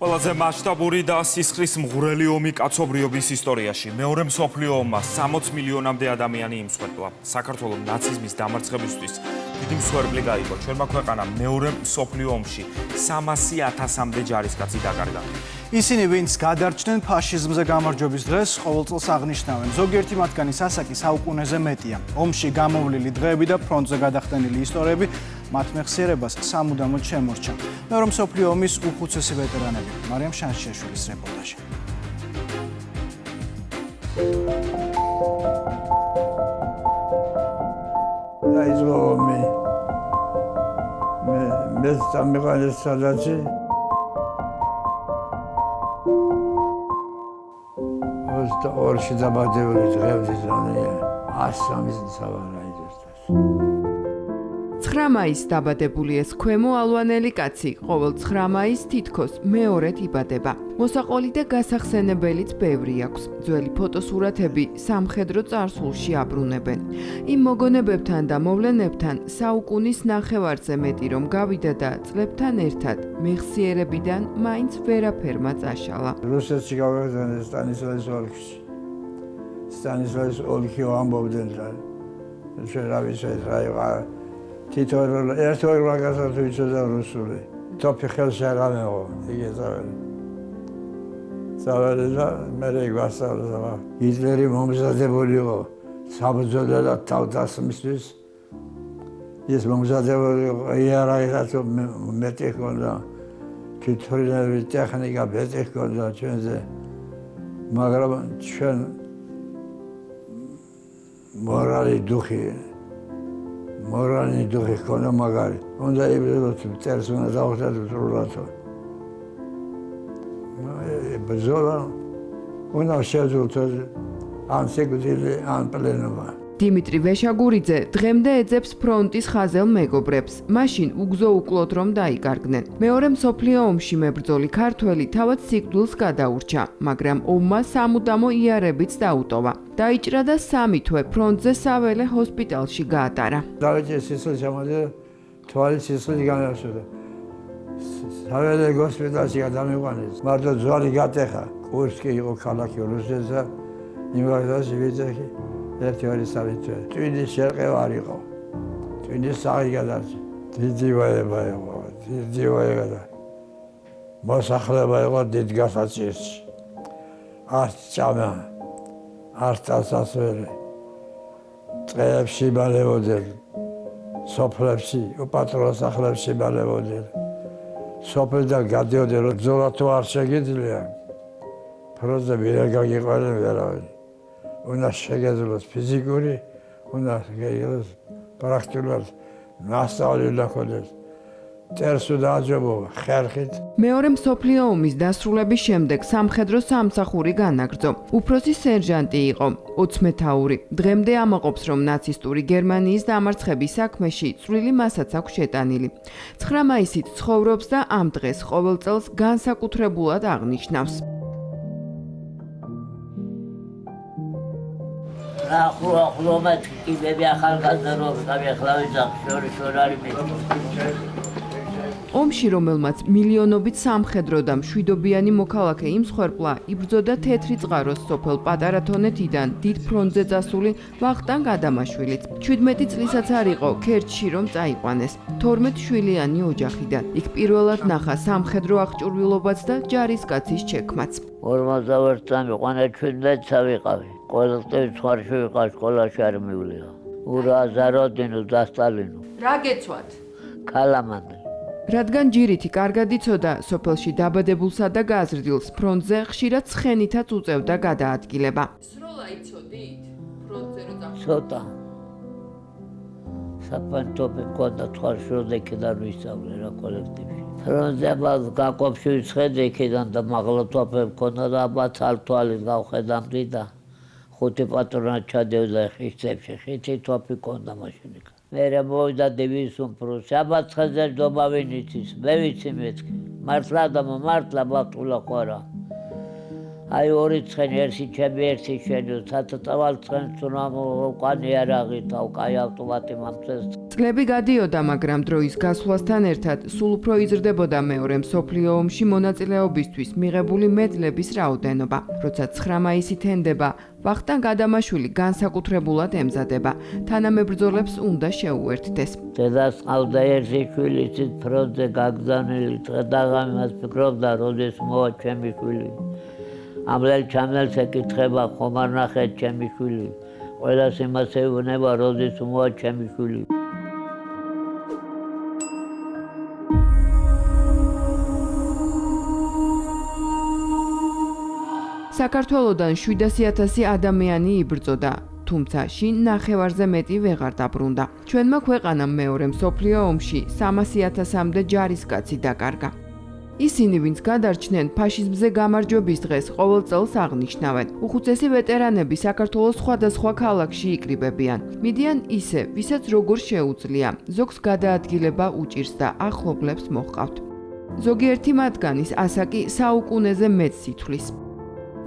ყველაზე მასშტაბური და სისხლის მღვრელი ომი კაცობრიობის ისტორიაში. მეორე მსოფლიო ომმა 60 მილიონამდე ადამიანი იმსხვერპლა. საქართველოს ნაციზმის დამარცხებისთვის დიდი მსხვერპლი გაიგო. ჩვენმა ქვეყანამ მეორე მსოფლიო ომში 300,000-მდე ჯარისკაცი დაკარგა. ისინი, ვინც გადარჩნენ ფაშიზმზე გამარჯვების დღეს, ყოველწელს აღნიშნავენ. ზოგიერთი მათგანის ასაკი საუკუნეზე მეტია. ომში გამოვლილი დღეები და ფრონტზე გადახდენილი ისტორიები მათ მეხსიერებას სამუდამოდ შემორჩა. მეორე მსოფლიო ომის უხუცესი ვეტერანები. მარიამ შანშიაშვილის რეპორტაჟი. დაიწყო ომი. მე სამიყანეს სადაცი. ორში დაბადებული დღეების რანია 103 სავარაიდოსთან. 9 მაისს დაბადებული ეს ქვემო ალვანელი კაცი ყოველ 9 მაისს თითქოს მეორედ იბადება. მოსაყოლი და გასახსენებელიც ბევრი აქვს. ძველი ფოტოსურათები სამხედრო წარსულში აბრუნებენ. იმ მოგონებებთან და მოვლენებთან საუკუნის ნახევარზე მეტი რომ გავიდა და წლებთან ერთად მეხსიერებიდან მაინც ვერაფერმა წაშალა. რუსეთში გავხსენე სტანისლავის ოლქში. სტანისლავის ოლქი ამბობდნენ და რა ვიცი რა თითოეულ ერთეულ რაღაცას ვიცოდა რუსული. თოფი ხელში არ ამეღო, იგი წავედი და მე გვასწავლა. ჰიტლერი მომზადებული იყო საბრძოლო და თავდასხმისთვის. ის მომზადებული იყო იარაღით მეტი ჰქონდა, თვითმფრინავი ტექნიკა მეტი ჰქონდა ჩვენზე, მაგრამ ჩვენ მორალი დუხი ჰქონდა მაგარი. უნდა იბრძოლოთ, მტერს უნდა დავხვდათ სრულად. ბრძოლა უნდა შევძლოთ ან სიკვდილი, ან პლენობა. დიმიტრი ვეშაგურიძე დღემდე ეძებს ფრონტის ხაზელ მეგობრებს. მაშინ უგზო უკლოდ რომ დაიკარგნენ. მეორე მსოფლიო ომში მებრძოლი ქართველი თავად სიკვდილს გადაურჩა, მაგრამ ომმა სამუდამო იარებიც დაუტოვა. დაიჭრა და 3 თვე ფრონტზე საველე ჰოსპიტალში გაატარა. დავიჭრე სისხლი შემოდიოდა, თვალი სისხლით განავსვდა. საველე ჰოსპიტალში გადამიყვანეს. მარტო ძვალი გატეხა. კურსკი იყო ქალაქი რუსეთსა, იმავდროულად ვიძახი. 1-2-3 თვე. ტვინის შერყევა არ იყო. ტვინის საღი გადარჩა. დიდი ვაება იყო, დიდი ვაება. მოსახლეობა იყო დიდ გასაჭირში. არც ჭამა, არც ასასველი. ტყეებში ბალებოდნენ. სოფლებში, უპატრონო სახლებში ბალებოდნენ. სოფლიდან გადიოდნენ, რომ ბრძოლა თუ არ შეგიძლია. ფრონტზე ვერა გაგიყვანენ ვერავინ. უნდა შეგეძლოს ფიზიკური, უნდა შეგეძლოს პრაქტიკულად მასწავლი უნდა ქონდეს. მტერს უნდა აჯობო ხერხით. მეორე მსოფლიო ომის დასრულების შემდეგ სამხედრო სამსახური განაგრძო. უფროსი სერჟანტი იყო, 20 მეთაური. დღემდე ამაყობს, რომ ნაცისტური გერმანიის დამარცხების საქმეში წვლილი მასაც აქვს შეტანილი. 9 მაისით ცხოვრობს და ამ დღეს ყოველ წელს განსაკუთრებულად აღნიშნავს. ახლობად კიბები ახალგაზრდობა გამეხლავიძა შორიშორ არის მე. ომში, რომელმაც მილიონობით სამხედრო და მშვიდობიანი მოქალაქე იმსხვერპლა, იბრძოდა თეთრი წყაროს სოფელ პატარა თონეთიდან დიდ ფრონტზე წასული ვახტანგ ადამაშვილიც. 17 წლისაც არ იყო ქერჩში რომ წაიყვანეს. 12 შვილიანი ოჯახიდან. იქ პირველად ნახა სამხედრო აღჭურვილობაც და ჯარისკაცის ჩექმაც. 41 წამი ყვანა 17-ცა ვიყავი. ყოველწლი სხვარში ვიყავ, სკოლაში არ მივლია. ურაზაროდინო დასტალინო. რა გეცვათ? კალამანდი. რადგან ჯირითი კარგად იცოდა სოფელში დაბადებულსა და გაზრდილს, ფრონტზე ხშირად ცხენითაც უწევდა გადაადგილება. სროლა იცოდით? ფრონტზე რო წავიდა. ცოტა. საფანტობი ყოდა თვალშორდა იქიდან ვისწავლე რა კოლექტივში. ფრონტზე გაყოფში ვიცხედი იქიდან და მაღლათვაფე მქონდა და თვალით გავხედამდი და 5 პატრონად ჩადევდა ხიჩებში, ხიჩი თვაფი მქონდა მაშინ. მერე მოვიდა დივიზიის უმპროსი, აბაცხეზე ჯდომავი იცის, მე ვიცი მეთქი. მართლა ბატულა ხარა. აი 2 ცხენი, ერთი ჩემი, ერთი შენი, თათავალ ცხენს თუ რა მოყვანი არაღი თავ, კაი ავტომატი მომწეს. წლები გადიოდა, მაგრამ დროის გასვლასთან ერთად სულ უფრო იზრდებოდა მეორე მსოფლიო ომში მონაწილეობისთვის მიღებული მედლების რაოდენობა. როცა 9 მაისი თენდება, ვახტანგ ადამაშვილი განსაკუთრებულად ემზადება. თანამებრძოლებს უნდა შეუერთდეს. დედას ყავდა ერთი შვილი, ცით ფრონტზე გაგზავნილი, დღე-დაღამი მას ფიქრობდა, როდის მოვა ჩემი შვილი. ამლელ-ჩამლელს ეკითხება, ხომ არ ნახეთ ჩემი შვილი. ყველას იმას ეუბნება, როდის მოვა ჩემი შვილი. საქართველოდან 700,000 ადამიანი იბრძოდა, თუმცა შინ ნახევარზე მეტი ვეღარ დაბრუნდა. ჩვენმა ქვეყანამ მეორე მსოფლიო ომში 300,000-მდე ჯარისკაცი დაკარგა. ისინი, ვინც გადარჩნენ, ფაშიზმზე გამარჯვების დღეს ყოველ წელს აღნიშნავენ. უხუცესი ვეტერანები საქართველოს სხვადასხვა ქალაქში იკრიბებიან. მიდიან ისე, ვისაც როგორ შეუძლია, ზოგს გადაადგილება უჭირს და ახლობლებს მოჰყავთ. ზოგიერთი მათგანის ასაკი საუკუნეზე მეტს ითვლის.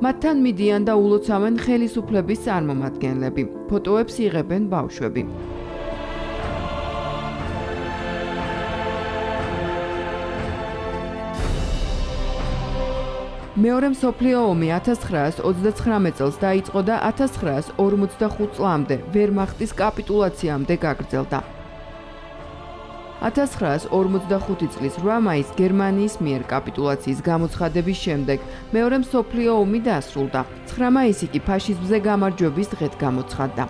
მათთან მიდიან და ულოცავენ ხელისუფლების წარმომადგენლები. ფოტოებს იღებენ ბავშვები. მეორე მსოფლიო ომი 1939 წელს დაიწყო და 1945 წლამდე ვერმახტის კაპიტულაციამდე გაგრძელდა. 1945 წლის 8 მაისს გერმანიის მიერ კაპიტულაციის გამოცხადების შემდეგ მეორე მსოფლიო ომი დასრულდა. 9 მაისი კი ფაშიზმზე გამარჯვების დღედ გამოცხადდა.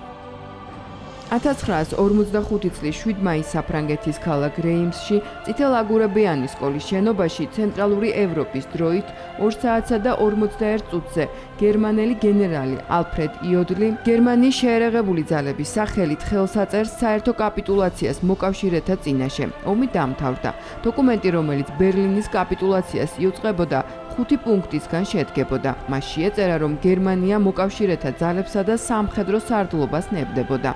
1945 წლის 7 მაისს საფრანგეთის ქალაქ რეიმსში წითელაგურებიანი სკოლის შენობაში ცენტრალური ევროპის დროით 2 საათსა და 41 წუთზე გერმანელი გენერალი ალფრედ იოდლი გერმანიის შეერაღებული ძალების სახელით ხელს აწერს საერთო კაპიტულაციას მოკავშირეთა წინაშე. ომი დამთავრდა. დოკუმენტი, რომელიც ბერლინის კაპიტულაციას იუწყებოდა, 5 პუნქტისგან შედგებოდა. მას შეეწერა, რომ გერმანია მოკავშირეთა ძალებსა და სამხედრო სარდლობას ნებდებოდა.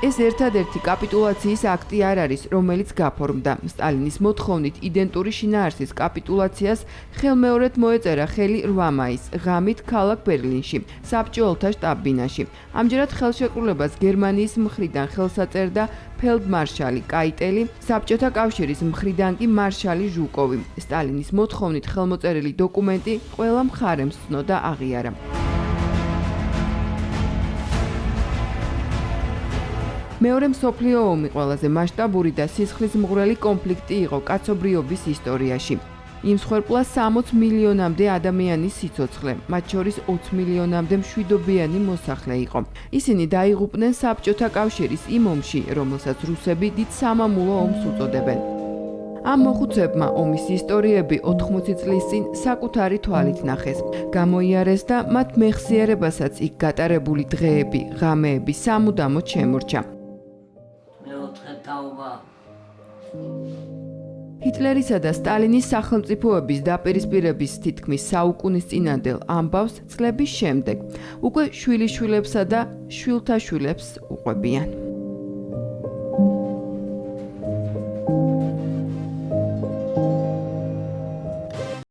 ეს ერთადერთი კაპიტულაციის აქტი არ არის, რომელიც გაფორმდა. სტალინის მოთხოვნით იდენტური შინაარსის კაპიტულაციას ხელმეორედ მოეწერა ხელი 8 მაისს ღამით ქალაქ ბერლინში, საბჭოელთა შტაბ-ბინაში. ამჯერად ხელშეკრულებას გერმანიის მხრიდან ხელს აწერდა ფელდმარშალი კაიტელი, საბჭოთა კავშირის მხრიდან კი მარშალი ჟუკოვი. სტალინის მოთხოვნით ხელმოწერილი დოკუმენტი ყველა მხარემ სცნოდა აღიარა. მეორე მსოფლიო ომი ყველაზე მასშტაბური და სისხლისმღვრელი კონფლიქტი იყო კაცობრიობის ისტორიაში. იმსხვერპლა 60 მილიონამდე ადამიანის სიცოცხლე, მათ შორის 20 მილიონამდე მშვიდობიანი მოსახლე იყო. ისინი დაიღუპნენ საბჭოთა კავშირის იმ ომში, რომელსაც რუსები დიდ სამამულო ომს უწოდებენ. ამ მოხუცებმა ომის ისტორიები 80 წლის წინ საკუთარი თვალით ნახეს. გამოიარეს და მათ მეხსიერებასაც იქ გატარებული დღეები, ღამეები სამუდამოდ შემორჩა. ჰიტლერისა და სტალინის სახელმწიფოების დაპირისპირების თითქმის საუკუნის წინანდელ ამბავს წლების შემდეგ უკვე შვილიშვილებსა და შვილთაშვილებს უყვებიან.